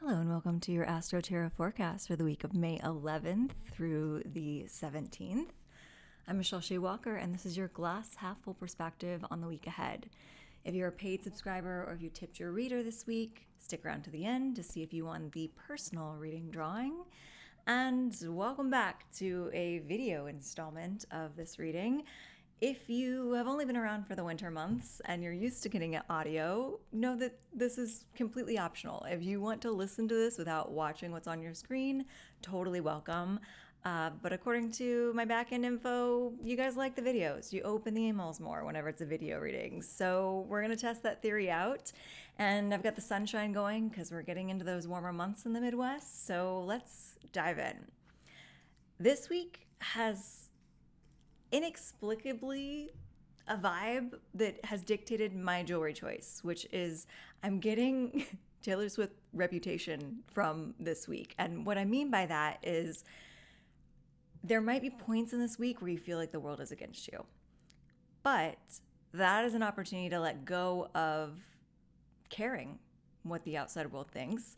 Hello and welcome to your Astro Tarot Forecast for the week of May 11th through the 17th. I'm Michelle Shea Walker, and this is your glass half full perspective on the week ahead. If you're a paid subscriber or if you tipped your reader this week, stick around to the end to see if you won the personal reading drawing. And welcome back to a video installment of this reading. If you have only been around for the winter months and you're used to getting it audio, know that this is completely optional. If you want to listen to this without watching what's on your screen, totally welcome. But according to my back-end info, you guys like the videos. You open the emails more whenever it's a video reading. So we're going to test that theory out. And I've got the sunshine going because we're getting into those warmer months in the Midwest. So let's dive in. This week has inexplicably a vibe that has dictated my jewelry choice, which is I'm getting Taylor Swift Reputation from this week. And what I mean by that is there might be points in this week where you feel like the world is against you. But that is an opportunity to let go of caring what the outside world thinks,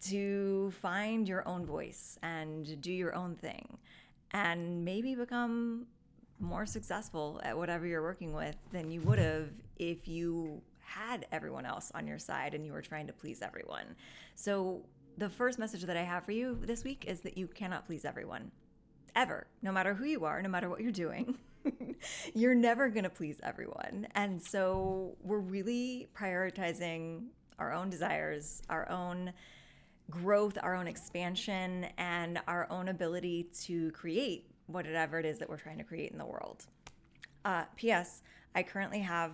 to find your own voice and do your own thing, and maybe become more successful at whatever you're working with than you would have if you had everyone else on your side and you were trying to please everyone. So the first message that I have for you this week is that you cannot please everyone. Ever. No matter who you are, no matter what you're doing, you're never going to please everyone. And so we're really prioritizing our own desires, our own growth, our own expansion, and our own ability to create whatever it is that we're trying to create in the world. P.S. I currently have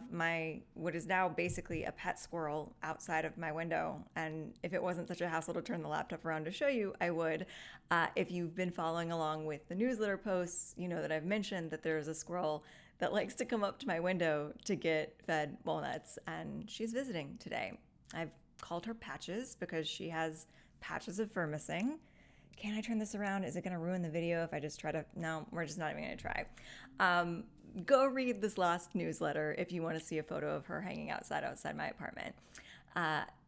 what is now basically a pet squirrel outside of my window. And if it wasn't such a hassle to turn the laptop around to show you, I would. If you've been following along with the newsletter posts, you know that I've mentioned that there's a squirrel that likes to come up to my window to get fed walnuts. And she's visiting today. I've called her Patches because she has patches of fur missing. Can I turn this around? Is it going to ruin the video if I just try to? No, we're just not even going to try. Go read this last newsletter if you want to see a photo of her hanging outside my apartment.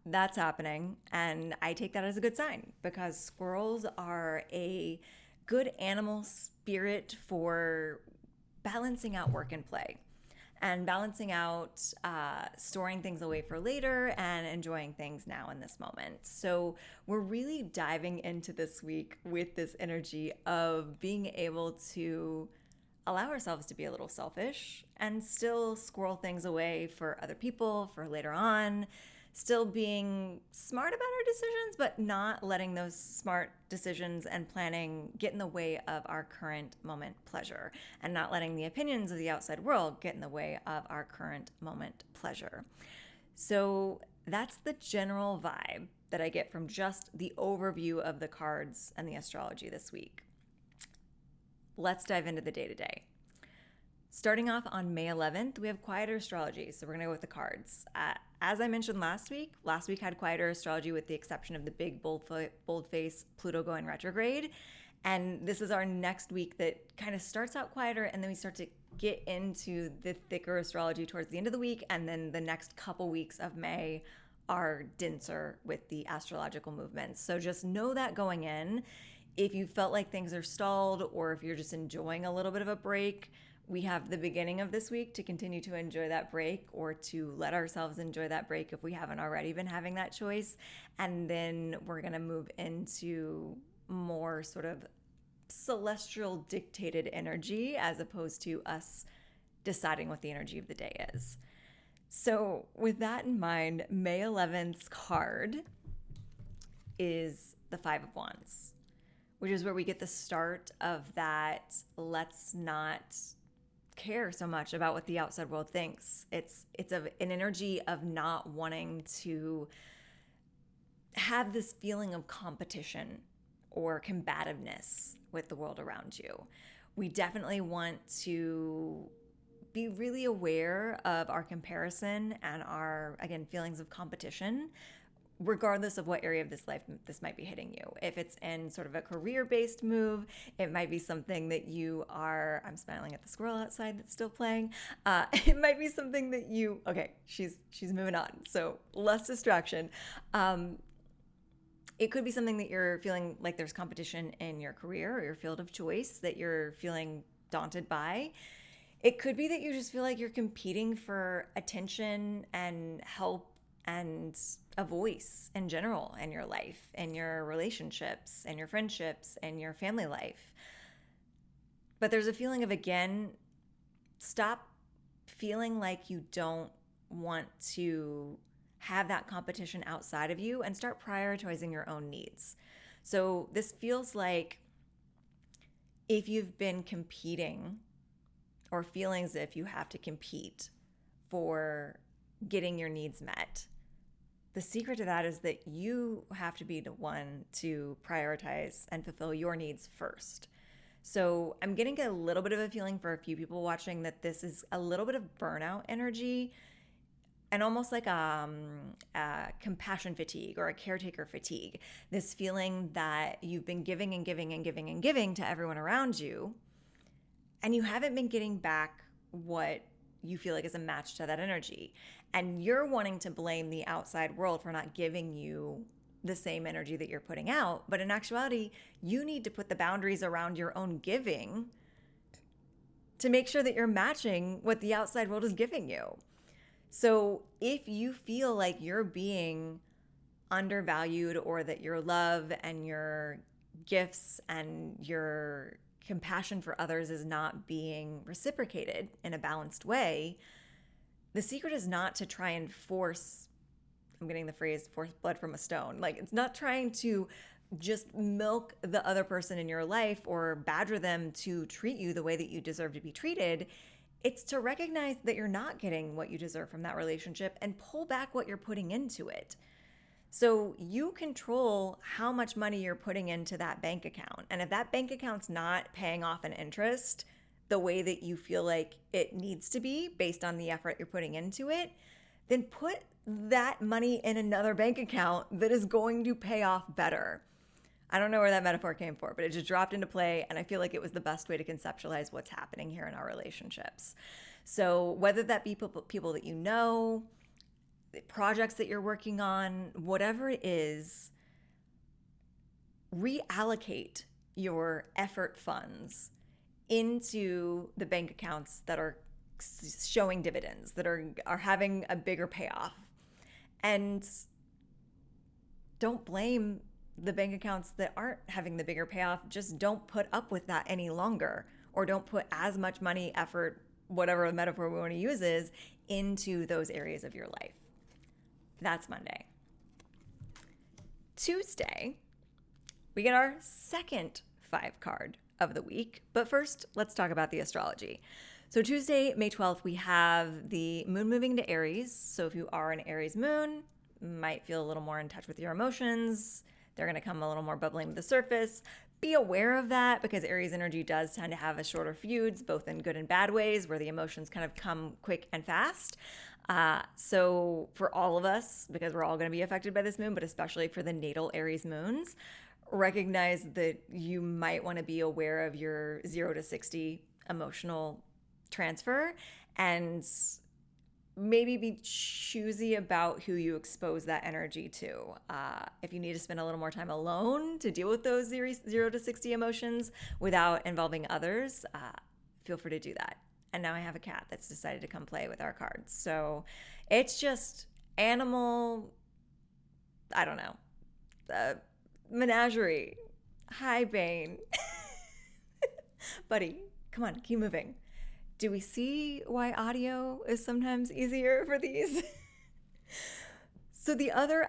That's happening, and I take that as a good sign because squirrels are a good animal spirit for balancing out work and play. And balancing out storing things away for later and enjoying things now in this moment. So we're really diving into this week with this energy of being able to allow ourselves to be a little selfish and still squirrel things away for other people for later on, still being smart about our decisions, but not letting those smart decisions and planning get in the way of our current moment pleasure, and not letting the opinions of the outside world get in the way of our current moment pleasure. So that's the general vibe that I get from just the overview of the cards and the astrology this week. Let's dive into the day-to-day. Starting off on May 11th, we have quieter astrology. So we're going to go with the cards. As I mentioned last week had quieter astrology with the exception of the big bold face Pluto going retrograde. And this is our next week that kind of starts out quieter, and then we start to get into the thicker astrology towards the end of the week. And then the next couple weeks of May are denser with the astrological movements. So just know that going in. If you felt like things are stalled, or if you're just enjoying a little bit of a break, we have the beginning of this week to continue to enjoy that break, or to let ourselves enjoy that break if we haven't already been having that choice. And then we're going to move into more sort of celestial dictated energy as opposed to us deciding what the energy of the day is. So with that in mind, May 11th's card is the Five of Wands, which is where we get the start of that let's not care so much about what the outside world thinks. It's an energy of not wanting to have this feeling of competition or combativeness with the world around you. We definitely want to be really aware of our comparison and our, again, feelings of competition, regardless of what area of this life this might be hitting you. If it's in sort of a career-based move, it might be something that you are, I'm smiling at the squirrel outside that's still playing. It might be something that she's moving on. So less distraction. It could be something that you're feeling like there's competition in your career or your field of choice that you're feeling daunted by. It could be that you just feel like you're competing for attention and help and a voice in general in your life, in your relationships, in your friendships, in your family life. But there's a feeling of, again, stop feeling like you don't want to have that competition outside of you and start prioritizing your own needs. So this feels like if you've been competing or feeling as if you have to compete for getting your needs met, the secret to that is that you have to be the one to prioritize and fulfill your needs first. So I'm getting a little bit of a feeling for a few people watching that this is a little bit of burnout energy and almost like a compassion fatigue or a caretaker fatigue. This feeling that you've been giving and giving and giving and giving to everyone around you, and you haven't been getting back what you feel like is a match to that energy. And you're wanting to blame the outside world for not giving you the same energy that you're putting out. But in actuality, you need to put the boundaries around your own giving to make sure that you're matching what the outside world is giving you. So if you feel like you're being undervalued or that your love and your gifts and your compassion for others is not being reciprocated in a balanced way, the secret is not to try and force, I'm getting the phrase, force blood from a stone. Like, it's not trying to just milk the other person in your life or badger them to treat you the way that you deserve to be treated. It's to recognize that you're not getting what you deserve from that relationship and pull back what you're putting into it. So you control how much money you're putting into that bank account. And if that bank account's not paying off an interest the way that you feel like it needs to be based on the effort you're putting into it, then put that money in another bank account that is going to pay off better. I don't know where that metaphor came from, but it just dropped into play, and I feel like it was the best way to conceptualize what's happening here in our relationships. So whether that be people that you know, projects that you're working on, whatever it is, reallocate your effort funds into the bank accounts that are showing dividends, that are having a bigger payoff. And don't blame the bank accounts that aren't having the bigger payoff. Just don't put up with that any longer, or don't put as much money, effort, whatever the metaphor we want to use is, into those areas of your life. That's Monday. Tuesday, we get our second 5 card of the week. But first, let's talk about the astrology. So Tuesday, May 12th, we have the moon moving to Aries. So if you are an Aries moon, might feel a little more in touch with your emotions. They're going to come a little more bubbling to the surface. Be aware of that, because Aries energy does tend to have a shorter feuds, both in good and bad ways, where the emotions kind of come quick and fast. So for all of us, because we're all going to be affected by this moon, but especially for the natal Aries moons, recognize that you might want to be aware of your 0 to 60 emotional transfer, and maybe be choosy about who you expose that energy to. If you need to spend a little more time alone to deal with those 0 to 60 emotions without involving others, feel free to do that. And now I have a cat that's decided to come play with our cards. So it's just animal, I don't know, menagerie. Hi, Bane. Buddy, come on, keep moving. Do we see why audio is sometimes easier for these? So the other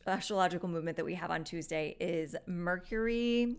astrological movement that we have on Tuesday is Mercury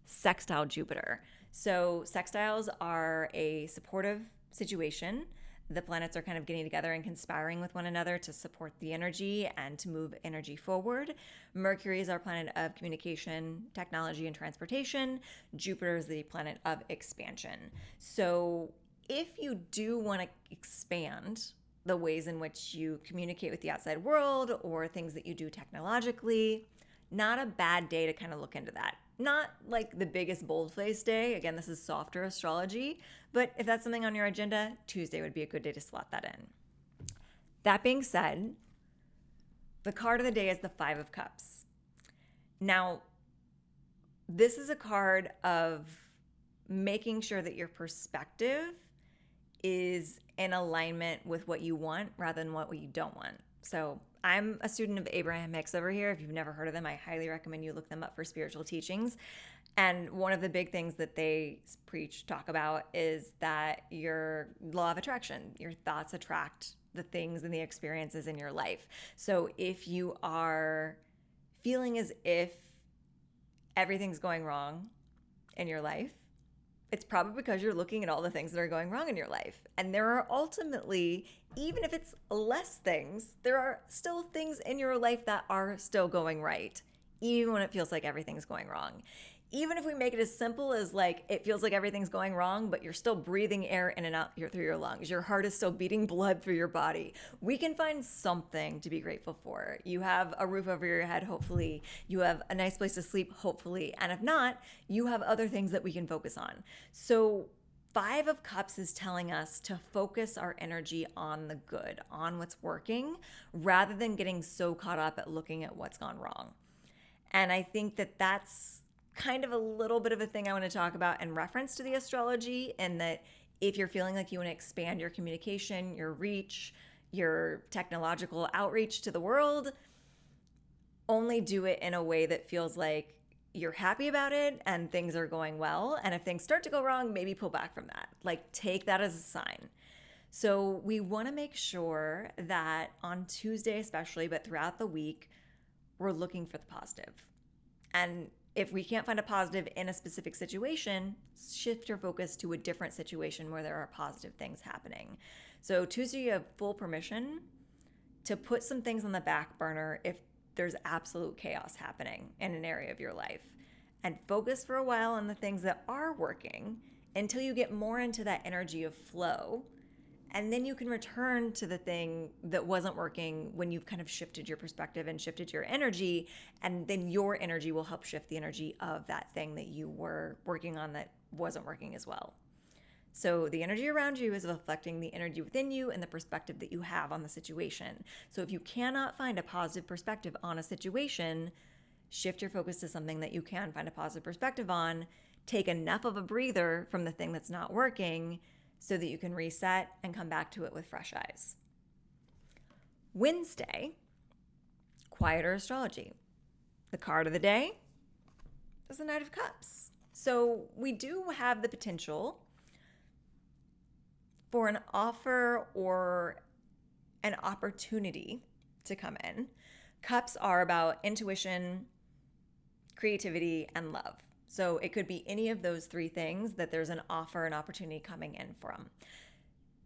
sextile Jupiter. So sextiles are a supportive situation. The planets are kind of getting together and conspiring with one another to support the energy and to move energy forward. Mercury is our planet of communication, technology, and transportation. Jupiter is the planet of expansion. So if you do want to expand the ways in which you communicate with the outside world or things that you do technologically, not a bad day to kind of look into that. Not like the biggest bold-faced day. Again, this is softer astrology, but if that's something on your agenda, Tuesday would be a good day to slot that in. That being said, the card of the day is the 5 of Cups. Now, this is a card of making sure that your perspective is in alignment with what you want rather than what you don't want. So I'm a student of Abraham Hicks over here. If you've never heard of them, I highly recommend you look them up for spiritual teachings. And one of the big things that they talk about is that your law of attraction, your thoughts attract the things and the experiences in your life. So if you are feeling as if everything's going wrong in your life, it's probably because you're looking at all the things that are going wrong in your life. And there are ultimately, even if it's less things, there are still things in your life that are still going right, even when it feels like everything's going wrong. Even if we make it as simple as like, it feels like everything's going wrong, but you're still breathing air in and out through your lungs. Your heart is still beating blood through your body. We can find something to be grateful for. You have a roof over your head, hopefully. You have a nice place to sleep, hopefully. And if not, you have other things that we can focus on. So 5 of Cups is telling us to focus our energy on the good, on what's working, rather than getting so caught up at looking at what's gone wrong. And I think that that's kind of a little bit of a thing I want to talk about in reference to the astrology, and that if you're feeling like you want to expand your communication, your reach, your technological outreach to the world, only do it in a way that feels like you're happy about it and things are going well. And if things start to go wrong, maybe pull back from that. Like, take that as a sign. So we want to make sure that on Tuesday especially, but throughout the week, we're looking for the positive. And if we can't find a positive in a specific situation, shift your focus to a different situation where there are positive things happening. So Tuesday, you have full permission to put some things on the back burner if there's absolute chaos happening in an area of your life, and focus for a while on the things that are working until you get more into that energy of flow. And then you can return to the thing that wasn't working when you've kind of shifted your perspective and shifted your energy. And then your energy will help shift the energy of that thing that you were working on that wasn't working as well. So the energy around you is reflecting the energy within you and the perspective that you have on the situation. So if you cannot find a positive perspective on a situation, shift your focus to something that you can find a positive perspective on. Take enough of a breather from the thing that's not working so that you can reset and come back to it with fresh eyes. Wednesday, quieter astrology. The card of the day is the Knight of Cups. So we do have the potential for an offer or an opportunity to come in. Cups are about intuition, creativity, and love. So it could be any of those 3 things that there's an offer, an opportunity coming in from.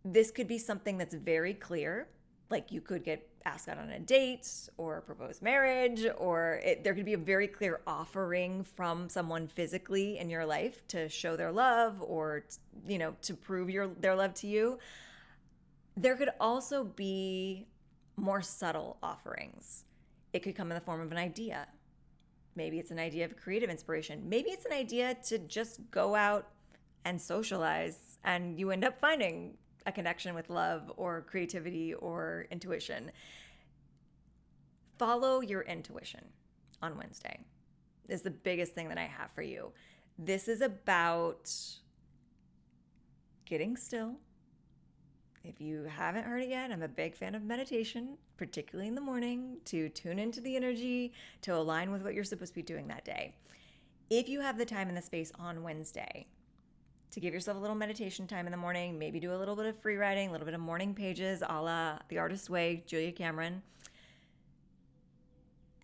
This could be something that's very clear, like you could get asked out on a date or propose marriage, or there could be a very clear offering from someone physically in your life to show their love or, to prove their love to you. There could also be more subtle offerings. It could come in the form of an idea. Maybe it's an idea of creative inspiration. Maybe it's an idea to just go out and socialize, and you end up finding a connection with love or creativity or intuition. Follow your intuition on Wednesday is the biggest thing that I have for you. This is about getting still. If you haven't heard it yet, I'm a big fan of meditation, particularly in the morning, to tune into the energy, to align with what you're supposed to be doing that day. If you have the time and the space on Wednesday to give yourself a little meditation time in the morning, maybe do a little bit of free writing, a little bit of morning pages, a la The Artist's Way, Julia Cameron,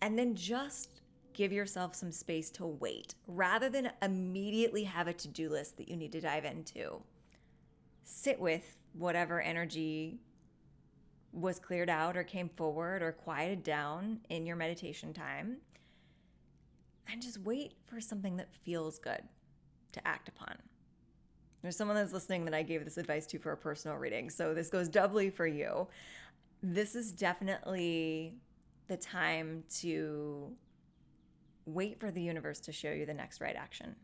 and then just give yourself some space to wait rather than immediately have a to-do list that you need to dive into. Sit with whatever energy was cleared out or came forward or quieted down in your meditation time, and just wait for something that feels good to act upon. There's someone that's listening that I gave this advice to for a personal reading, so this goes doubly for you. This is definitely the time to wait for the universe to show you the next right action,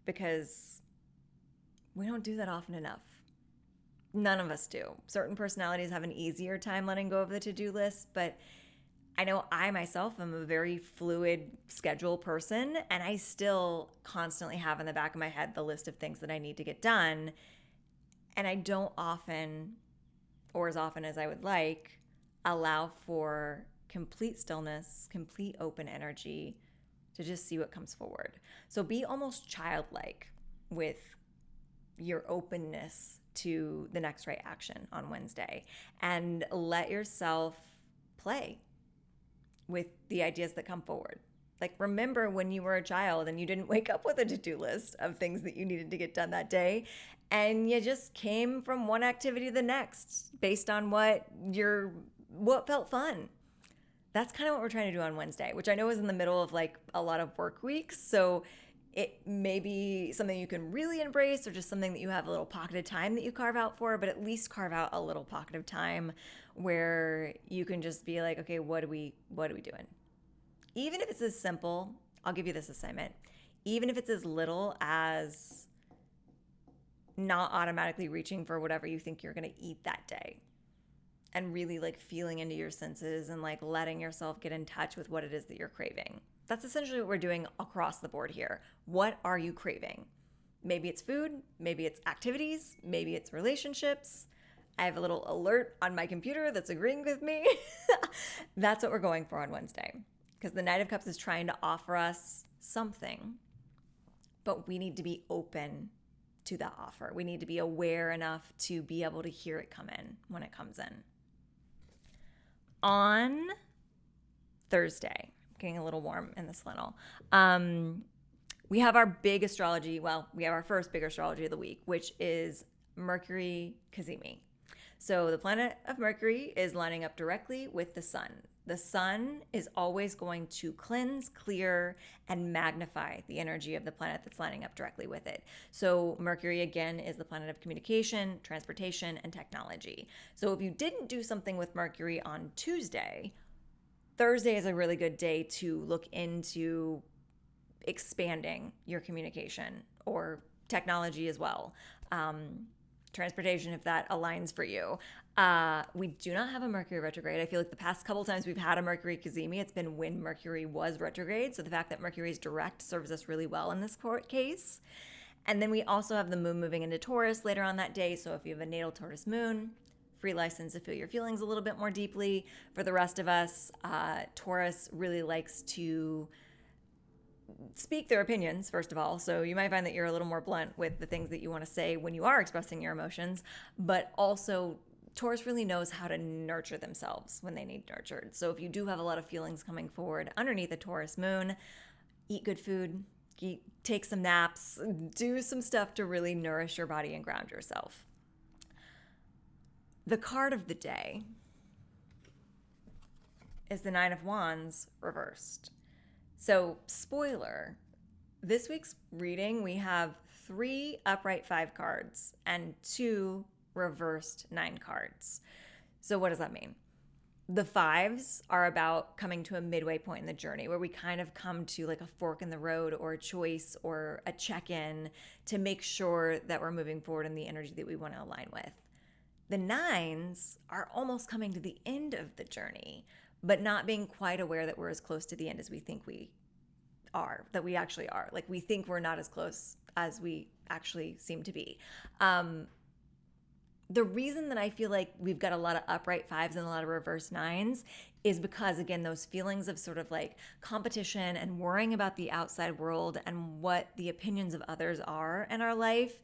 because we don't do that often enough. None of us do. Certain personalities have an easier time letting go of the to-do list, but I know I myself am a very fluid schedule person, and I still constantly have in the back of my head the list of things that I need to get done. And I don't often, or as often as I would like, allow for complete stillness, complete open energy to just see what comes forward. So be almost childlike with your openness to the next right action on Wednesday and let yourself play with the ideas that come forward. Like, remember when you were a child and you didn't wake up with a to-do list of things that you needed to get done that day, and you just came from one activity to the next based on what felt fun. That's kind of what we're trying to do on Wednesday, which I know is in the middle of like a lot of work weeks. So it may be something you can really embrace, or just something that you have a little pocket of time that you carve out for, but at least carve out a little pocket of time where you can just be like, okay, what are we doing? Even if it's as simple, I'll give you this assignment. Even if it's as little as not automatically reaching for whatever you think you're going to eat that day, and really like feeling into your senses and like letting yourself get in touch with what it is that you're craving. That's essentially what we're doing across the board here. What are you craving? Maybe it's food, maybe it's activities, maybe it's relationships. I have a little alert on my computer that's agreeing with me. That's what we're going for on Wednesday, because the Knight of Cups is trying to offer us something, but we need to be open to that offer. We need to be aware enough to be able to hear it come in when it comes in. On Thursday, getting a little warm in this flannel, we have our big astrology. Well, we have our first big astrology of the week, which is Mercury Cazimi. So the planet of Mercury is lining up directly with the sun. The sun is always going to cleanse, clear, and magnify the energy of the planet that's lining up directly with it. So Mercury, again, is the planet of communication, transportation, and technology. So if you didn't do something with Mercury on Tuesday, Thursday is a really good day to look into expanding your communication, or technology as well. Transportation, if that aligns for you. We do not have a Mercury retrograde. I feel like the past couple times we've had a Mercury Cazimi, it's been when Mercury was retrograde. So the fact that Mercury is direct serves us really well in this case. And then we also have the moon moving into Taurus later on that day. So if you have a natal Taurus moon, free license to feel your feelings a little bit more deeply. For the rest of us, Taurus really likes to speak their opinions, first of all. So you might find that you're a little more blunt with the things that you want to say when you are expressing your emotions, but also Taurus really knows how to nurture themselves when they need nurtured. So if you do have a lot of feelings coming forward underneath the Taurus moon, eat good food, take some naps, do some stuff to really nourish your body and ground yourself. The card of the day is the Nine of Wands reversed. So, spoiler, this week's reading, we have 3 upright 5 cards and 2 reversed 9 cards. So what does that mean? The 5s are about coming to a midway point in the journey where we kind of come to like a fork in the road, or a choice, or a check-in to make sure that we're moving forward in the energy that we want to align with. The 9s are almost coming to the end of the journey, but not being quite aware that we're as close to the end as we think we are, that we actually are. Like, we think we're not as close as we actually seem to be. The reason that I feel like we've got a lot of upright 5s and a lot of reverse 9s is because, again, those feelings of sort of like competition and worrying about the outside world and what the opinions of others are in our life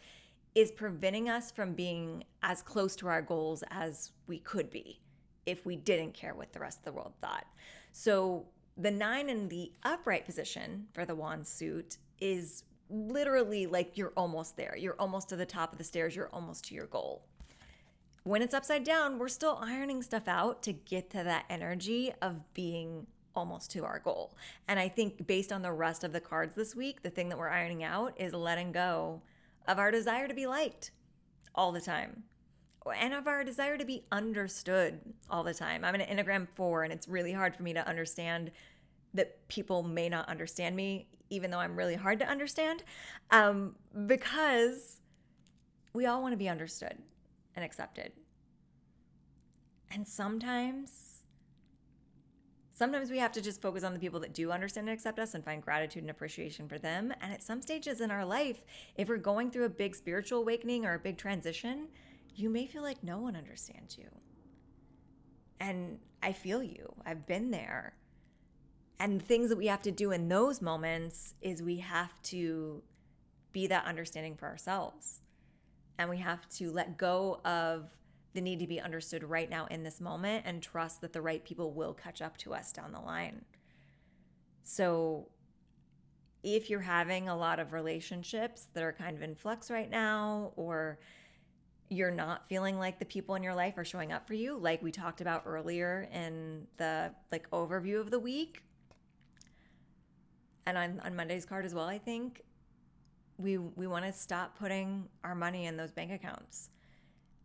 is preventing us from being as close to our goals as we could be if we didn't care what the rest of the world thought. So the 9 in the upright position for the wand suit is literally like you're almost there. You're almost to the top of the stairs. You're almost to your goal. When it's upside down, we're still ironing stuff out to get to that energy of being almost to our goal. And I think based on the rest of the cards this week, the thing that we're ironing out is letting go of our desire to be liked all the time, and of our desire to be understood all the time. I'm an Enneagram 4, and it's really hard for me to understand that people may not understand me, even though I'm really hard to understand, because we all want to be understood and accepted. And sometimes Sometimes we have to just focus on the people that do understand and accept us and find gratitude and appreciation for them. And at some stages in our life, if we're going through a big spiritual awakening or a big transition, you may feel like no one understands you. And I feel you. I've been there. And the things that we have to do in those moments is we have to be that understanding for ourselves. And we have to let go of the need to be understood right now in this moment and trust that the right people will catch up to us down the line. So if you're having a lot of relationships that are kind of in flux right now, or you're not feeling like the people in your life are showing up for you, like we talked about earlier in the overview of the week, and on Monday's card as well, I think we want to stop putting our money in those bank accounts.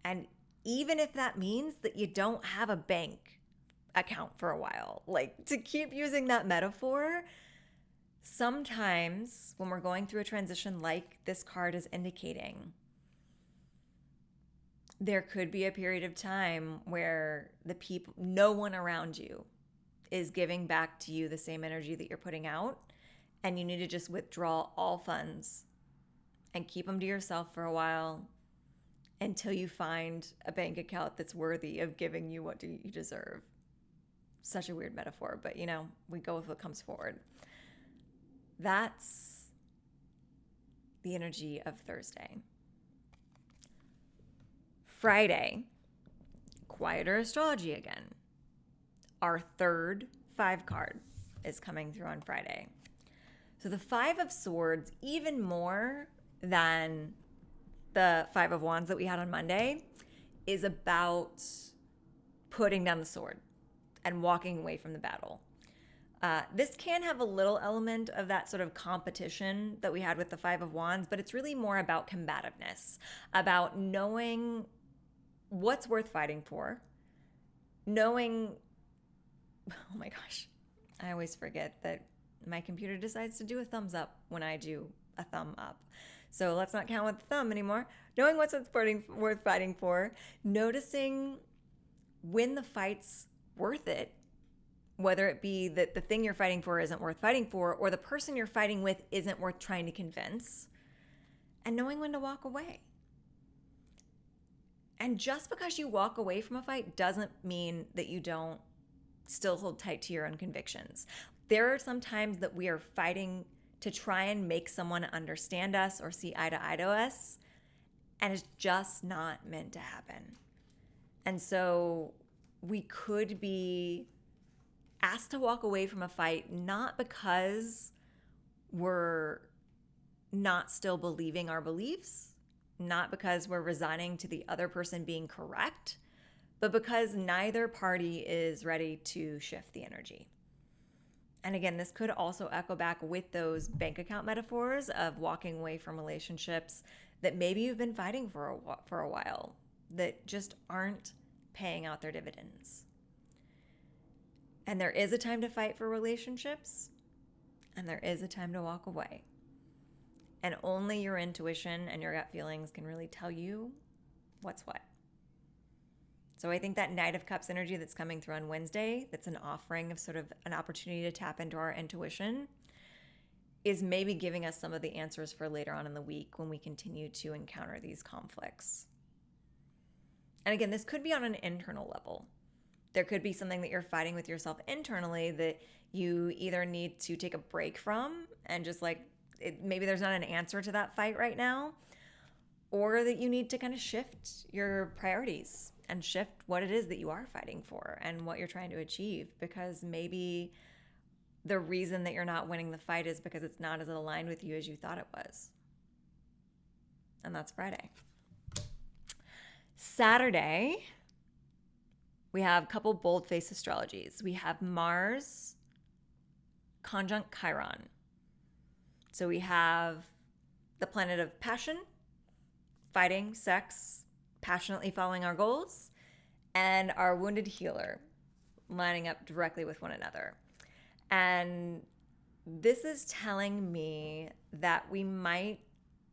And even if that means that you don't have a bank account for a while, like, to keep using that metaphor, sometimes when we're going through a transition like this card is indicating, there could be a period of time where no one around you is giving back to you the same energy that you're putting out, and you need to just withdraw all funds and keep them to yourself for a while until you find a bank account that's worthy of giving you what you deserve. Such a weird metaphor, but we go with what comes forward. That's the energy of Thursday. Friday, quieter astrology again. Our third 5 card is coming through on Friday. So the 5 of Swords, even more than the 5 of Wands that we had on Monday, is about putting down the sword and walking away from the battle. This can have a little element of that sort of competition that we had with the 5 of Wands, but it's really more about combativeness, about knowing what's worth fighting for, knowing, oh my gosh, I always forget that my computer decides to do a thumbs up when I do a thumb up. So let's not count with the thumb anymore. Knowing what's worth fighting for, noticing when the fight's worth it, whether it be that the thing you're fighting for isn't worth fighting for, or the person you're fighting with isn't worth trying to convince, and knowing when to walk away. And just because you walk away from a fight doesn't mean that you don't still hold tight to your own convictions. There are some times that we are fighting to try and make someone understand us or see eye to eye to us, and it's just not meant to happen. And so we could be asked to walk away from a fight not because we're not still believing our beliefs, not because we're resigning to the other person being correct, but because neither party is ready to shift the energy. And again, this could also echo back with those bank account metaphors of walking away from relationships that maybe you've been fighting for a while, that just aren't paying out their dividends. And there is a time to fight for relationships, and there is a time to walk away. And only your intuition and your gut feelings can really tell you what's what. So I think that Knight of Cups energy that's coming through on Wednesday, that's an offering of sort of an opportunity to tap into our intuition, is maybe giving us some of the answers for later on in the week when we continue to encounter these conflicts. And again, this could be on an internal level. There could be something that you're fighting with yourself internally that you either need to take a break from and just maybe there's not an answer to that fight right now, or that you need to kind of shift your priorities and shift what it is that you are fighting for and what you're trying to achieve, because maybe the reason that you're not winning the fight is because it's not as aligned with you as you thought it was. And that's Friday. Saturday, we have a couple bold-faced astrologies. We have Mars conjunct Chiron. So we have the planet of passion, fighting, sex, passionately following our goals, and our wounded healer lining up directly with one another. And this is telling me that we might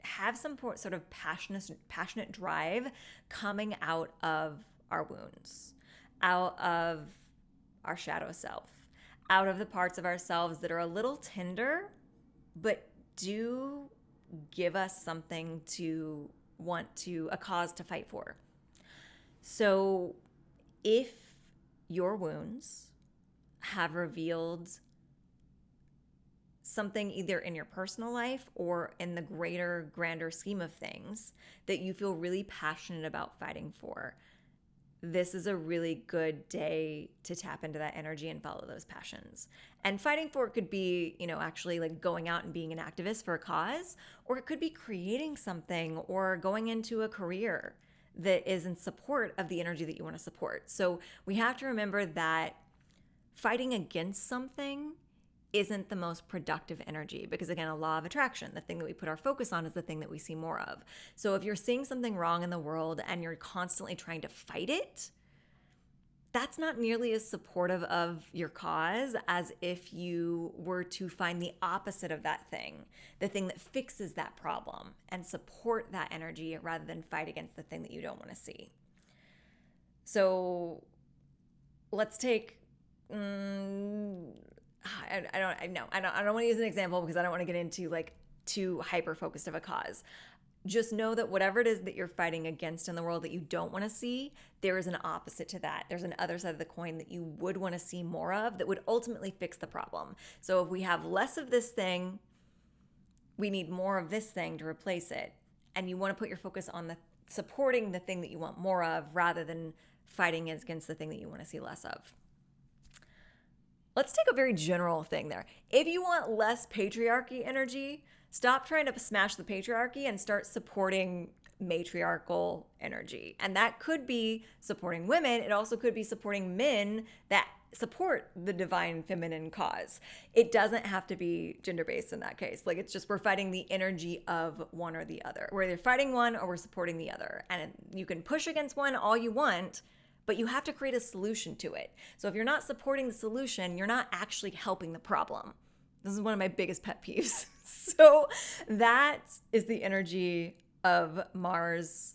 have some sort of passionate drive coming out of our wounds, out of our shadow self, out of the parts of ourselves that are a little tender, but do give us something to a cause to fight for. So if your wounds have revealed something either in your personal life or in the grander scheme of things that you feel really passionate about fighting for, this is a really good day to tap into that energy and follow those passions. And fighting for it could be, actually like going out and being an activist for a cause, or it could be creating something or going into a career that is in support of the energy that you want to support. So we have to remember that fighting against something isn't the most productive energy, because again, a law of attraction, the thing that we put our focus on is the thing that we see more of. So if you're seeing something wrong in the world and you're constantly trying to fight it, that's not nearly as supportive of your cause as if you were to find the opposite of that thing, the thing that fixes that problem, and support that energy rather than fight against the thing that you don't want to see. So let's take I don't want to use an example because I don't want to get into like too hyper focused of a cause. Just know that whatever it is that you're fighting against in the world that you don't want to see, there is an opposite to that. There's an other side of the coin that you would want to see more of that would ultimately fix the problem. So if we have less of this thing, we need more of this thing to replace it. And you want to put your focus on supporting the thing that you want more of rather than fighting against the thing that you want to see less of. Let's take a very general thing there. If you want less patriarchy energy, stop trying to smash the patriarchy and start supporting matriarchal energy. And that could be supporting women. It also could be supporting men that support the divine feminine cause. It doesn't have to be gender-based in that case. Like, it's just we're fighting the energy of one or the other. We're either fighting one or we're supporting the other. And you can push against one all you want, but you have to create a solution to it. So if you're not supporting the solution, you're not actually helping the problem. This is one of my biggest pet peeves. So that is the energy of Mars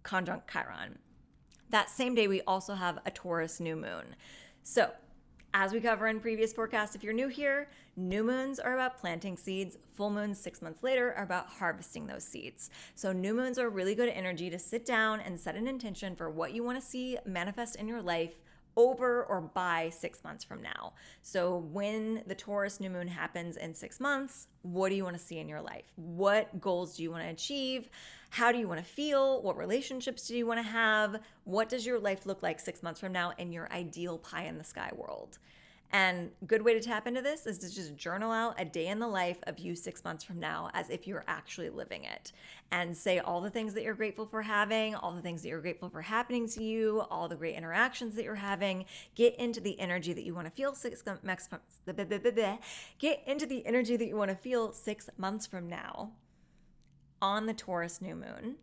conjunct Chiron. That same day, we also have a Taurus new moon. So as we cover in previous forecasts, if you're new here, new moons are about planting seeds. Full moons 6 months later are about harvesting those seeds. So new moons are really good energy to sit down and set an intention for what you want to see manifest in your life over or by 6 months from now. So when the Taurus new moon happens in 6 months, what do you want to see in your life? What goals do you want to achieve? How do you want to feel? What relationships do you want to have? What does your life look like 6 months from now in your ideal pie in the sky world? And a good way to tap into this is to just journal out a day in the life of you 6 months from now as if you're actually living it, and say all the things that you're grateful for having, all the things that you're grateful for happening to you, all the great interactions that you're having. Get into the energy that you want to feel get into the energy that you want to feel 6 months from now on the Taurus new moon,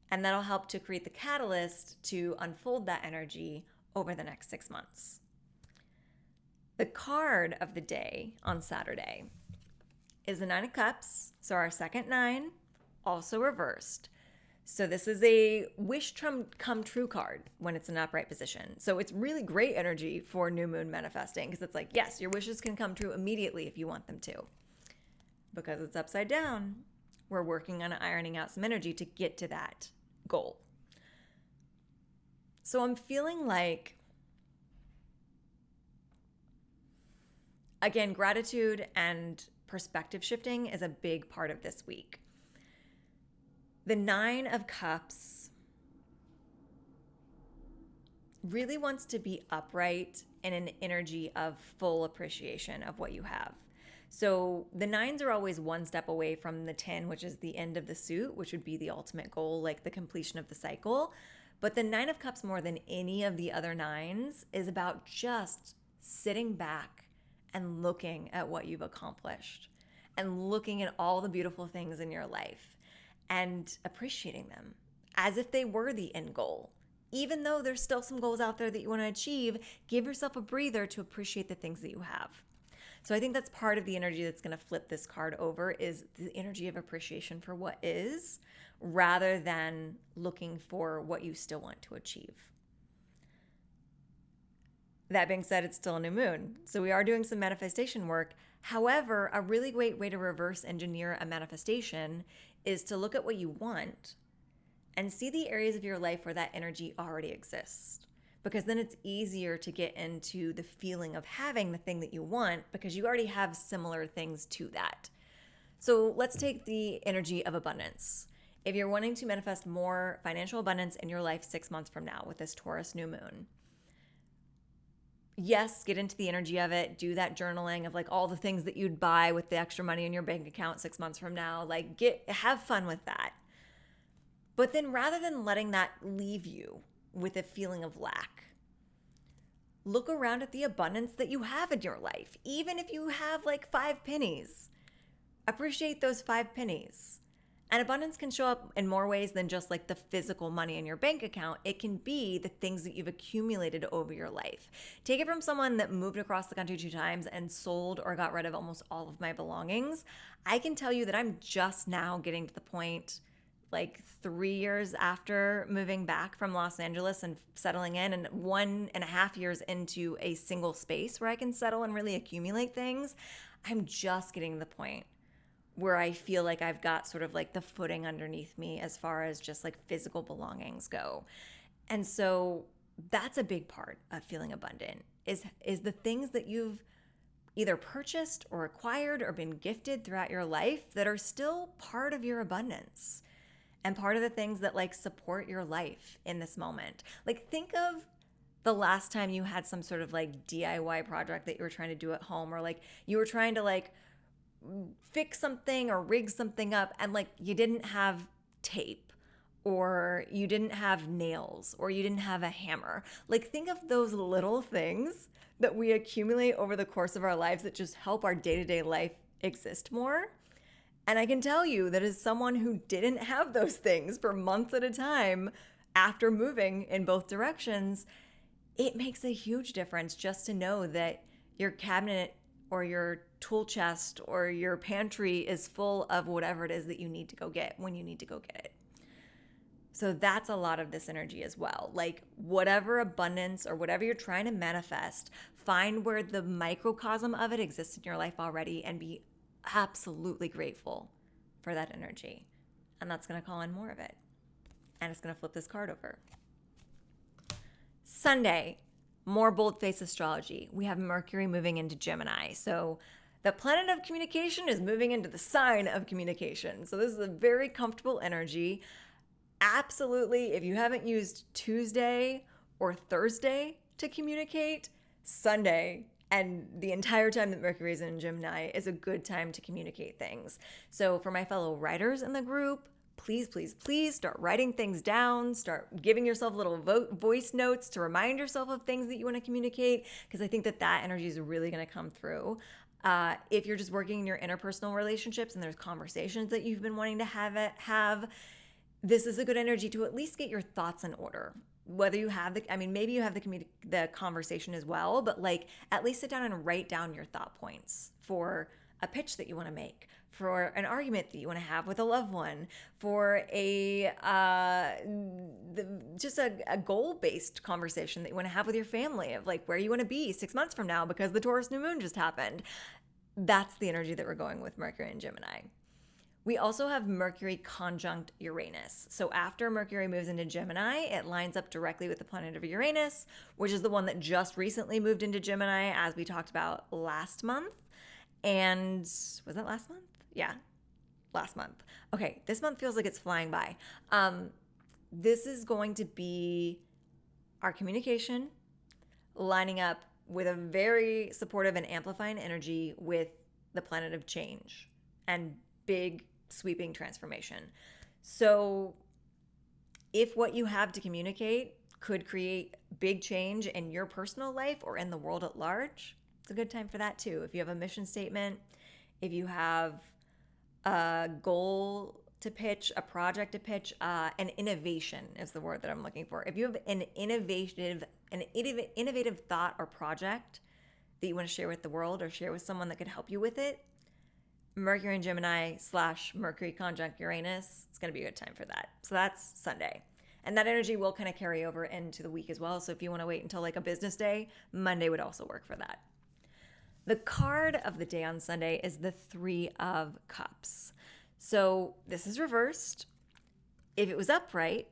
and that'll help to create the catalyst to unfold that energy over the next 6 months. The card of the day on Saturday is the Nine of Cups, so our second nine, also reversed. So this is a wish come true card when it's in upright position. So it's really great energy for new moon manifesting, because it's like, yes, your wishes can come true immediately if you want them to. Because it's upside down, we're working on ironing out some energy to get to that goal. So I'm feeling like, again, gratitude and perspective shifting is a big part of this week. The Nine of Cups really wants to be upright in an energy of full appreciation of what you have. So the nines are always one step away from the 10, which is the end of the suit, which would be the ultimate goal, like the completion of the cycle. But the Nine of Cups, more than any of the other nines, is about just sitting back and looking at what you've accomplished and looking at all the beautiful things in your life and appreciating them as if they were the end goal. Even though there's still some goals out there that you want to achieve, give yourself a breather to appreciate the things that you have. So I think that's part of the energy that's going to flip this card over, is the energy of appreciation for what is, rather than looking for what you still want to achieve. That being said, it's still a new moon. So we are doing some manifestation work. However, a really great way to reverse engineer a manifestation is to look at what you want and see the areas of your life where that energy already exists. Because then it's easier to get into the feeling of having the thing that you want because you already have similar things to that. So let's take the energy of abundance. If you're wanting to manifest more financial abundance in your life 6 months from now with this Taurus new moon, yes, get into the energy of it. Do that journaling of like all the things that you'd buy with the extra money in your bank account 6 months from now. Like have fun with that. But then rather than letting that leave you with a feeling of lack, look around at the abundance that you have in your life. Even if you have like 5 pennies, appreciate those 5 pennies. And abundance can show up in more ways than just like the physical money in your bank account. It can be the things that you've accumulated over your life. Take it from someone that moved across the country 2 times and sold or got rid of almost all of my belongings. I can tell you that I'm just now getting to the point, like 3 years after moving back from Los Angeles and settling in, and 1.5 years into a single space where I can settle and really accumulate things. I'm just getting to the point where I feel like I've got sort of like the footing underneath me as far as just like physical belongings go. And so that's a big part of feeling abundant is the things that you've either purchased or acquired or been gifted throughout your life that are still part of your abundance and part of the things that like support your life in this moment. Like think of the last time you had some sort of like DIY project that you were trying to do at home, or like you were trying to like fix something or rig something up and like you didn't have tape or you didn't have nails or you didn't have a hammer. Like think of those little things that we accumulate over the course of our lives that just help our day-to-day life exist more. And I can tell you that as someone who didn't have those things for months at a time after moving in both directions, it makes a huge difference just to know that your cabinet or your tool chest or your pantry is full of whatever it is that you need to go get when you need to go get it. So that's a lot of this energy as well. Like whatever abundance or whatever you're trying to manifest, find where the microcosm of it exists in your life already and be absolutely grateful for that energy. And that's going to call in more of it. And it's going to flip this card over. Sunday, more bold-face astrology. We have Mercury moving into Gemini. So the planet of communication is moving into the sign of communication. So this is a very comfortable energy. Absolutely, if you haven't used Tuesday or Thursday to communicate, Sunday and the entire time that Mercury is in Gemini is a good time to communicate things. So for my fellow writers in the group, please, please, please start writing things down. Start giving yourself little voice notes to remind yourself of things that you want to communicate, because I think that energy is really going to come through. If you're just working in your interpersonal relationships and there's conversations that you've been wanting to have, this is a good energy to at least get your thoughts in order. Whether you have maybe you have the conversation as well, but like at least sit down and write down your thought points for a pitch that you want to make, for an argument that you want to have with a loved one, for just a goal-based conversation that you want to have with your family of like where you want to be 6 months from now because the Taurus new moon just happened. That's the energy that we're going with Mercury and Gemini. We also have Mercury conjunct Uranus. So after Mercury moves into Gemini, it lines up directly with the planet of Uranus, which is the one that just recently moved into Gemini, as we talked about last month. And was that last month? Yeah, last month. Okay, this month feels like it's flying by. This is going to be our communication lining up with a very supportive and amplifying energy with the planet of change and big sweeping transformation. So if what you have to communicate could create big change in your personal life or in the world at large, it's a good time for that too. If you have a mission statement, if you have a goal to pitch, a project to pitch, an innovation is the word that I'm looking for. If you have an innovative thought or project that you want to share with the world or share with someone that could help you with it, Mercury and Gemini / Mercury conjunct Uranus, it's going to be a good time for that. So that's Sunday. And that energy will kind of carry over into the week as well. So if you want to wait until like a business day, Monday would also work for that. The card of the day on Sunday is the Three of Cups. So this is reversed. If it was upright,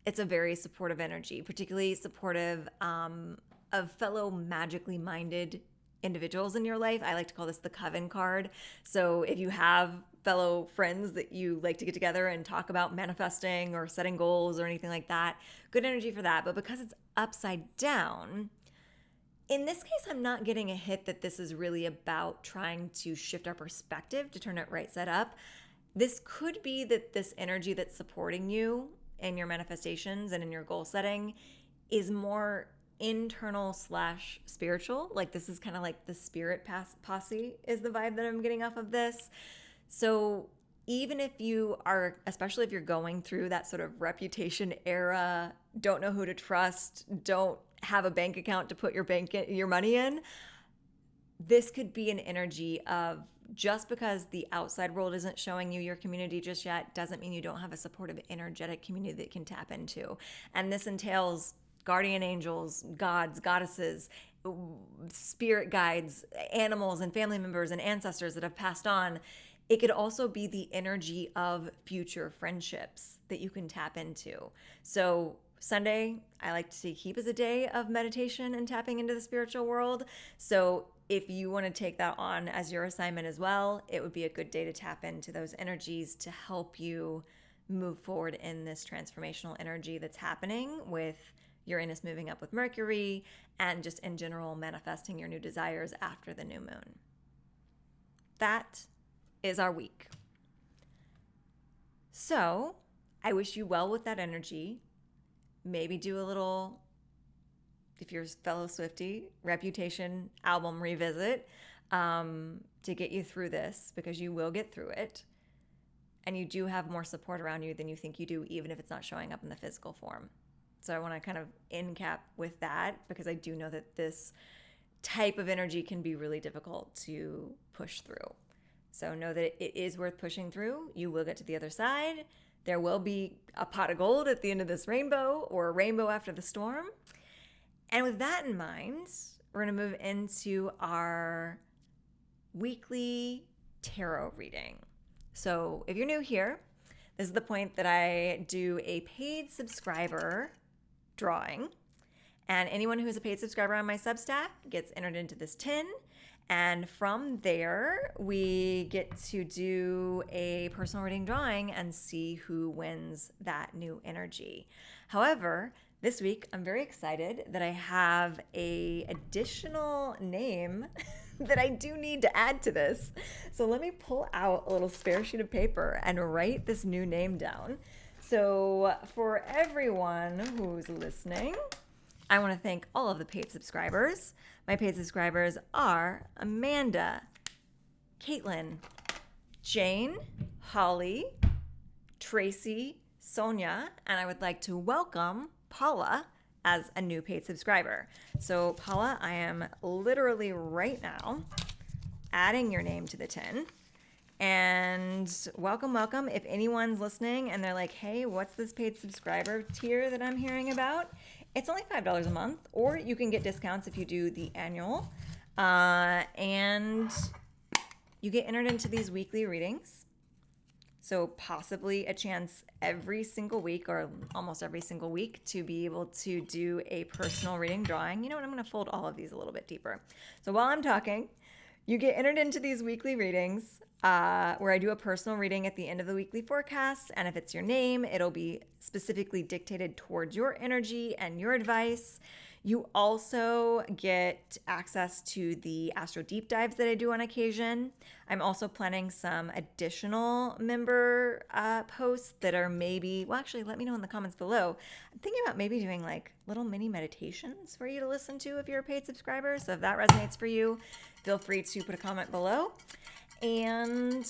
it's a very supportive energy, particularly supportive of fellow magically minded individuals in your life. I like to call this the coven card. So if you have fellow friends that you like to get together and talk about manifesting or setting goals or anything like that, good energy for that. But because it's upside down, in this case, I'm not getting a hit that this is really about trying to shift our perspective to turn it right side up. This could be that this energy that's supporting you in your manifestations and in your goal setting is more internal / spiritual. Like this is kind of like the spirit posse is the vibe that I'm getting off of this. So even if you are, especially if you're going through that sort of reputation era, don't know who to trust, don't have a bank account to put your money in, this could be an energy of just because the outside world isn't showing you your community just yet doesn't mean you don't have a supportive, energetic community that can tap into. And this entails guardian angels, gods, goddesses, spirit guides, animals and family members and ancestors that have passed on. It could also be the energy of future friendships that you can tap into. So Sunday, I like to keep as a day of meditation and tapping into the spiritual world. So if you want to take that on as your assignment as well, it would be a good day to tap into those energies to help you move forward in this transformational energy that's happening with Uranus moving up with Mercury and just in general manifesting your new desires after the new moon. That is our week. So I wish you well with that energy. Maybe do a little, if you're a fellow Swiftie, Reputation album revisit to get you through this, because you will get through it. And you do have more support around you than you think you do, even if it's not showing up in the physical form. So I want to kind of end cap with that, because I do know that this type of energy can be really difficult to push through. So know that it is worth pushing through. You will get to the other side. There will be a pot of gold at the end of this rainbow, or a rainbow after the storm. And with that in mind, we're going to move into our weekly tarot reading. So if you're new here, this is the point that I do a paid subscriber drawing. And anyone who is a paid subscriber on my Substack gets entered into this tin. And from there, we get to do a personal reading drawing and see who wins that new energy. However, this week, I'm very excited that I have an additional name that I do need to add to this. So let me pull out a little spare sheet of paper and write this new name down. So for everyone who's listening, I want to thank all of the paid subscribers. My paid subscribers are Amanda, Caitlin, Jane, Holly, Tracy, Sonia, and I would like to welcome Paula as a new paid subscriber. So Paula, I am literally right now adding your name to the tin. And welcome, welcome. If anyone's listening and they're like, hey, what's this paid subscriber tier that I'm hearing about? It's only $5 a month, or you can get discounts if you do the annual. And you get entered into these weekly readings. So possibly a chance every single week, or almost every single week, to be able to do a personal reading drawing. You know what? I'm going to fold all of these a little bit deeper. So while I'm talking, you get entered into these weekly readings where I do a personal reading at the end of the weekly forecast. And if it's your name, it'll be specifically dictated towards your energy and your advice. You also get access to the Astro Deep Dives that I do on occasion. I'm also planning some additional member posts that are maybe, well, actually, let me know in the comments below. I'm thinking about maybe doing like little mini meditations for you to listen to if you're a paid subscriber. So if that resonates for you, feel free to put a comment below. And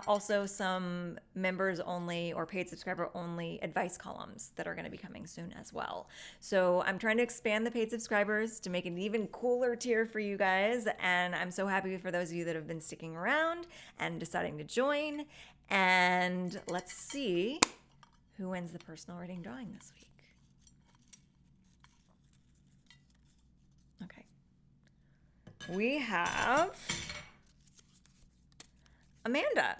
also some members only or paid subscriber only advice columns that are going to be coming soon as well. So I'm trying to expand the paid subscribers to make it an even cooler tier for you guys. And I'm so happy for those of you that have been sticking around and deciding to join. And let's see who wins the personal reading drawing this week. we have Amanda.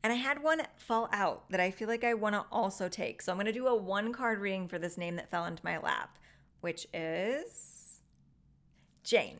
And I had one fall out that I feel like I want to also take. So I'm going to do a 1-card reading for this name that fell into my lap, which is Jane.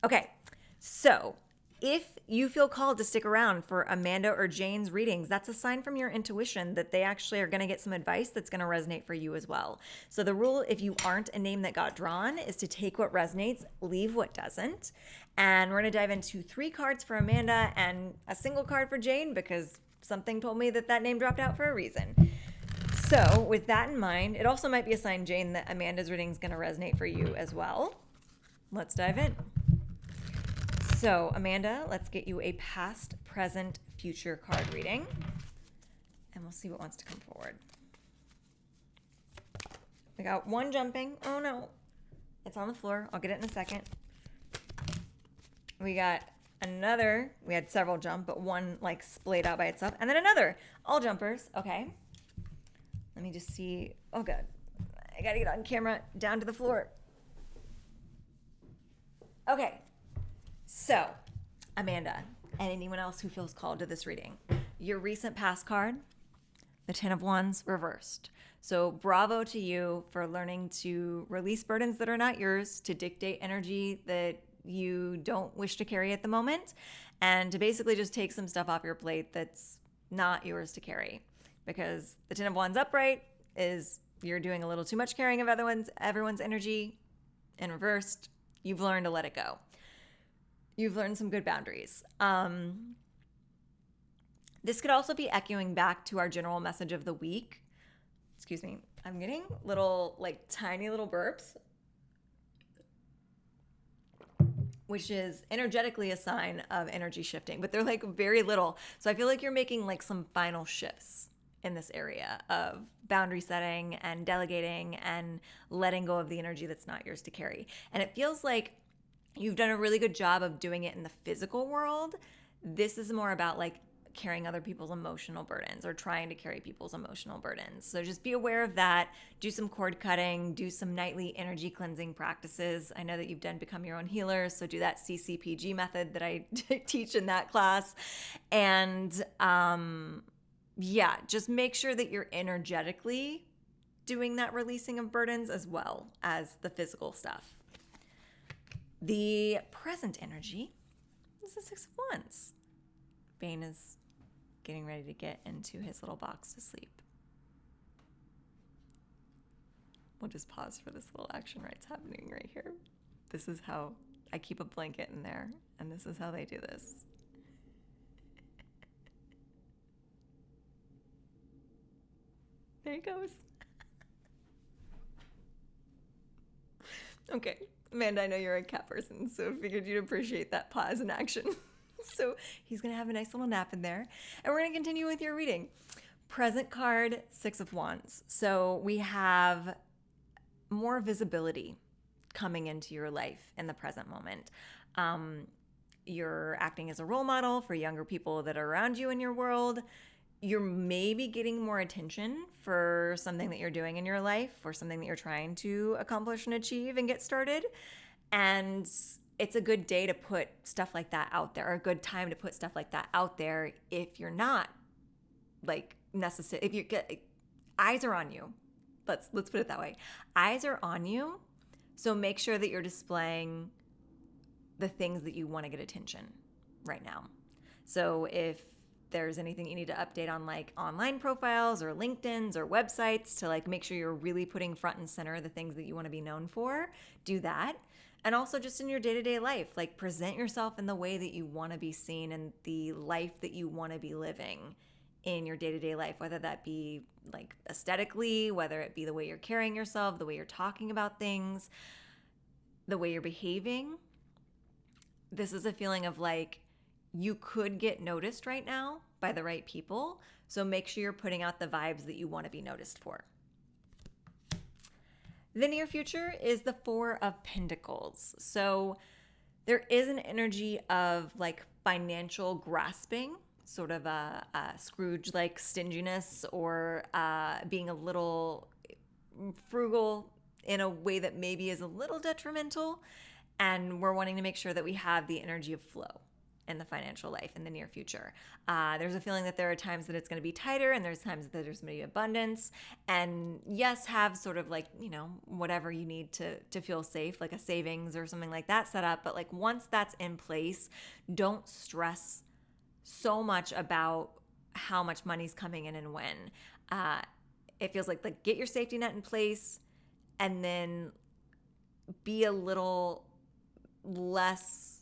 Okay, so if you feel called to stick around for Amanda or Jane's readings, that's a sign from your intuition that they actually are going to get some advice that's going to resonate for you as well. So the rule, if you aren't a name that got drawn, is to take what resonates, leave what doesn't. And we're going to dive into 3 cards for Amanda and a single card for Jane because something told me that that name dropped out for a reason. So with that in mind, it also might be a sign, Jane, that Amanda's reading is going to resonate for you as well. Let's dive in. So, Amanda, let's get you a past, present, future card reading. And we'll see what wants to come forward. We got 1 jumping. Oh, no. It's on the floor. I'll get it in a second. We got another. We had several jump, but 1 like splayed out by itself. And then another. All jumpers. Okay. Let me just see. Oh, God. I got to get on camera down to the floor. Okay. So, Amanda, and anyone else who feels called to this reading, your recent past card, the 10 of Wands reversed. So bravo to you for learning to release burdens that are not yours, to dictate energy that you don't wish to carry at the moment, and to basically just take some stuff off your plate that's not yours to carry. Because the 10 of Wands upright is you're doing a little too much carrying of everyone's energy, and reversed, you've learned to let it go. You've learned some good boundaries. This could also be echoing back to our general message of the week. Excuse me. I'm getting little, like tiny little burps, which is energetically a sign of energy shifting, but they're like very little. So I feel like you're making like some final shifts in this area of boundary setting and delegating and letting go of the energy that's not yours to carry. And it feels like you've done a really good job of doing it in the physical world. This is more about like carrying other people's emotional burdens or trying to carry people's emotional burdens. So just be aware of that. Do some cord cutting, do some nightly energy cleansing practices. I know that you've done Become Your Own Healer, so do that CCPG method that I teach in that class. And just make sure that you're energetically doing that releasing of burdens as well as the physical stuff. The present energy is the 6 of Wands. Bane is getting ready to get into his little box to sleep. We'll just pause for this little action rites happening right here. This is how I keep a blanket in there, and this is how they do this. There he goes. Okay. Amanda, I know you're a cat person, so figured you'd appreciate that pause in action. So he's going to have a nice little nap in there. And we're going to continue with your reading. Present card, 6 of Wands. So we have more visibility coming into your life in the present moment. You're acting as a role model for younger people that are around you in your world. You're maybe getting more attention for something that you're doing in your life or something that you're trying to accomplish and achieve and get started. And it's a good day to put stuff like that out there, or a good time to put stuff like that out there if you're not like necessary. If you get eyes are on you. Let's put it that way. Eyes are on you. So make sure that you're displaying the things that you want to get attention right now. So if there's anything you need to update on like online profiles or LinkedIn's or websites to like make sure you're really putting front and center the things that you want to be known for, do that. And also just in your day-to-day life, like present yourself in the way that you want to be seen and the life that you want to be living in your day-to-day life, whether that be like aesthetically, whether it be the way you're carrying yourself, the way you're talking about things, the way you're behaving. This is a feeling of like, you could get noticed right now by the right people. So make sure you're putting out the vibes that you want to be noticed for. The near future is the 4 of Pentacles. So there is an energy of like financial grasping, sort of a Scrooge-like stinginess, or being a little frugal in a way that maybe is a little detrimental. And we're wanting to make sure that we have the energy of flow in the financial life in the near future. There's a feeling that there are times that it's going to be tighter and there's times that there's going to be abundance. And yes, have sort of like, whatever you need to feel safe, like a savings or something like that set up. But like once that's in place, don't stress so much about how much money's coming in and when. It feels like get your safety net in place and then be a little less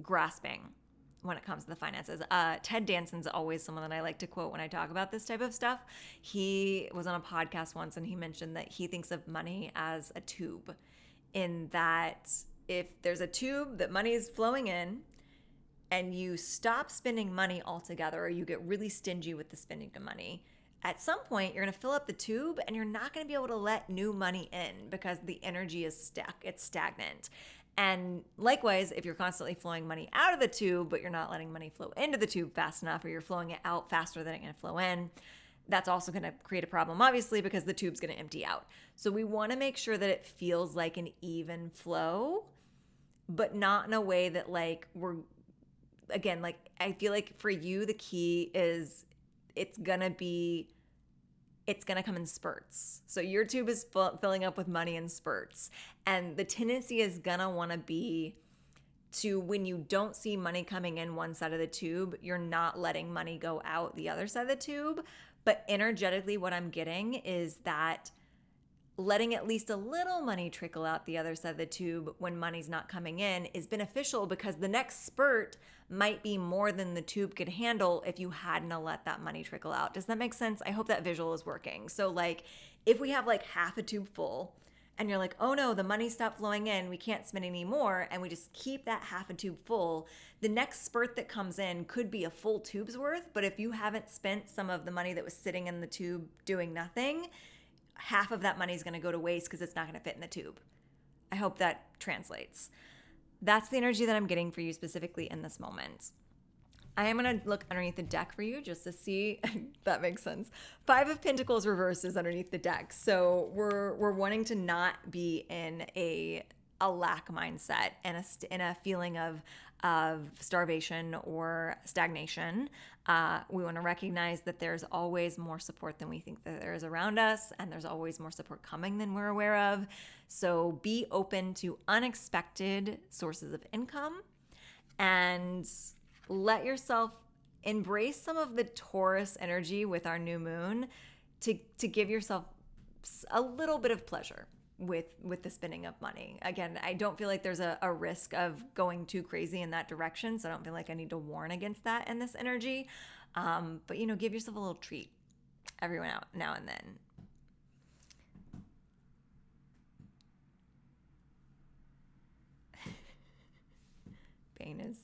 grasping when it comes to the finances. Ted Danson's always someone that I like to quote when I talk about this type of stuff. He was on a podcast once and he mentioned that he thinks of money as a tube, in that if there's a tube that money is flowing in and you stop spending money altogether, or you get really stingy with the spending of money, at some point you're going to fill up the tube and you're not going to be able to let new money in because the energy is stuck. It's stagnant. And likewise, if you're constantly flowing money out of the tube, but you're not letting money flow into the tube fast enough, or you're flowing it out faster than it's going to flow in, that's also going to create a problem, obviously, because the tube's going to empty out. So we want to make sure that it feels like an even flow, but not in a way that I feel like for you, the key is it's going to come in spurts. So your tube is filling up with money in spurts. And the tendency is going to want to be to, when you don't see money coming in one side of the tube, you're not letting money go out the other side of the tube. But energetically, what I'm getting is that letting at least a little money trickle out the other side of the tube when money's not coming in is beneficial, because the next spurt might be more than the tube could handle if you hadn't let that money trickle out. Does that make sense? I hope that visual is working. So like if we have like half a tube full and you're like, oh no, the money stopped flowing in, we can't spend any more, and we just keep that half a tube full, the next spurt that comes in could be a full tube's worth. But if you haven't spent some of the money that was sitting in the tube doing nothing, half of that money is going to go to waste because it's not going to fit in the tube. I hope that translates. That's the energy that I'm getting for you specifically in this moment. I am going to look underneath the deck for you just to see if that makes sense. 5 of Pentacles reversed is underneath the deck. So we're wanting to not be in a lack mindset and in a feeling of starvation or stagnation. We want to recognize that there's always more support than we think that there is around us, and there's always more support coming than we're aware of. So be open to unexpected sources of income and let yourself embrace some of the Taurus energy with our new moon to give yourself a little bit of pleasure with the spending of money. Again, I don't feel like there's a risk of going too crazy in that direction, so I don't feel like I need to warn against that in this energy. But give yourself a little treat every now and then. Bane is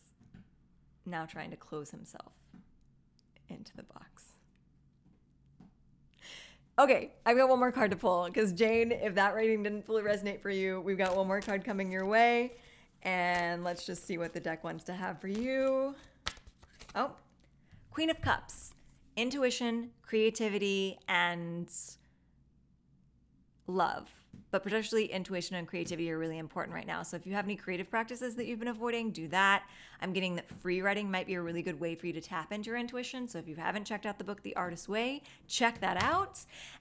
now trying to close himself into the box. Okay, I've got one more card to pull because Jane, if that reading didn't fully resonate for you, we've got one more card coming your way. And let's just see what the deck wants to have for you. Oh, Queen of Cups. Intuition, creativity, and love. But particularly intuition and creativity are really important right now. So if you have any creative practices that you've been avoiding, do that. I'm getting that free writing might be a really good way for you to tap into your intuition. So if you haven't checked out the book, The Artist's Way, check that out.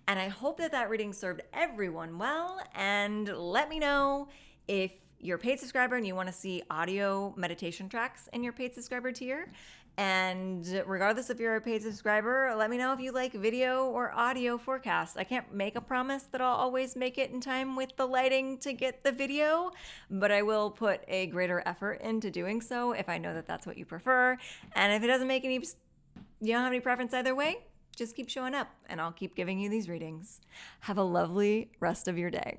And I hope that reading served everyone well. And let me know if you're a paid subscriber and you want to see audio meditation tracks in your paid subscriber tier. And regardless if you're a paid subscriber, let me know if you like video or audio forecasts. I can't make a promise that I'll always make it in time with the lighting to get the video, but I will put a greater effort into doing so if I know that that's what you prefer. And if it doesn't make you don't have any preference either way, just keep showing up and I'll keep giving you these readings. Have a lovely rest of your day.